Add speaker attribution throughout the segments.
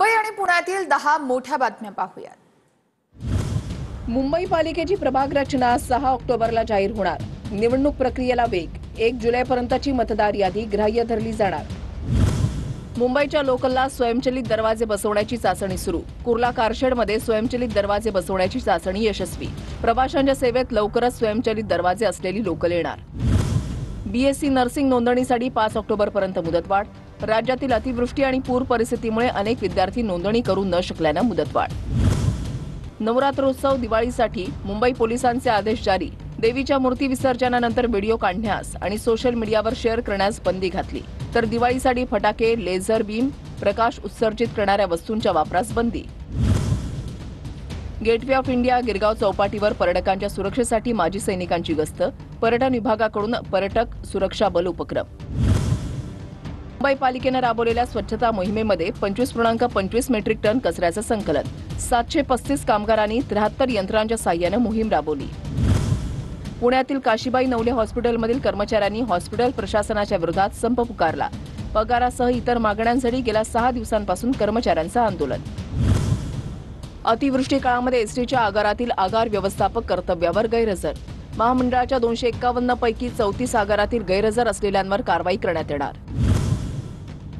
Speaker 1: मुंबई आणि पुण्यातील 10 मोठ्या बातम्या पाहूयात।
Speaker 2: मुंबई पालिकेची प्रभाग रचना 6 ऑक्टोबरला जाहीर होणार। निवडणूक प्रक्रियेला वेग। 1 जुलैपर्यंतची मतदार यादी ग्राह्य धरली जाणार। मुंबईच्या लोकलला स्वयंचलित दरवाजे बसवण्याची चाचणी सुरू। कुर्ला कारशेडमध्ये स्वयंचलित दरवाजे बसवण्याची चाचणी यशस्वी। प्रवाशांच्या सेवेत लवकरच स्वयंचलित दरवाजे असलेली लोकल येणार। बीएससी नर्सिंग नोंदणीसाठी 5 ऑक्टोबरपर्यंत मुदतवाढ। राज्यातील अतिवृष्टी आणि पूर परिस्थितीमुळे अनेक विद्यार्थी नोंदणी करू न शकल्याने मुदतवाढ। नवरात्रोत्सव दिवाळीसाठी मुंबई पोलिसांचे आदेश जारी। देवीच्या मूर्ती विसर्जनानंतर व्हिडिओ काढण्यास आणि सोशल मीडियावर शेअर करण्यास बंदी घातली, तर दिवाळीसाठी फटाके, लेझर बीम, प्रकाश उत्सर्जित करणाऱ्या वस्तूंच्या वापरास बंदी। गेटवे ऑफ इंडिया गिरगाव चौपाटीवर पर्यटकांच्या सुरक्षेसाठी माजी सैनिकांची गस्त। पर्यटन विभागाकडून पर्यटक सुरक्षा बल उपक्रम। मुंबई पालिकेने राबवलेल्या स्वच्छता मोहिमेमध्ये 25.25 मेट्रिक टन कचऱ्याचं संकलन। 735 कामगारांनी 73 यंत्रांच्या साह्याने मोहीम राबवली। पुण्यातील काशीबाई नवले हॉस्पिटलमधील कर्मचाऱ्यांनी हॉस्पिटल प्रशासनाच्या विरोधात संप पुकारला। पगारासह इतर मागण्यांसाठी गेल्या 6 दिवसांपासून कर्मचाऱ्यांचं आंदोलन। अतिवृष्टी काळामध्ये एसटीच्या आगारातील आगार व्यवस्थापक कर्तव्यावर गैरहजर। महामंडळाच्या 251 पैकी 34 आगारातील गैरहजर असलेल्यांवर कारवाई करण्यात येणार।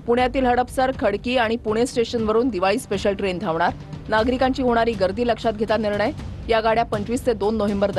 Speaker 2: पुण्यातील हडपसर, खडकी आणि पुणे स्टेशनवरून दिवाळी स्पेशल ट्रेन धावणार। नागरिकांची होणारी गर्दी लक्षात घेता निर्णय। या गाड्या 25 ते 2 नोव्हेंबर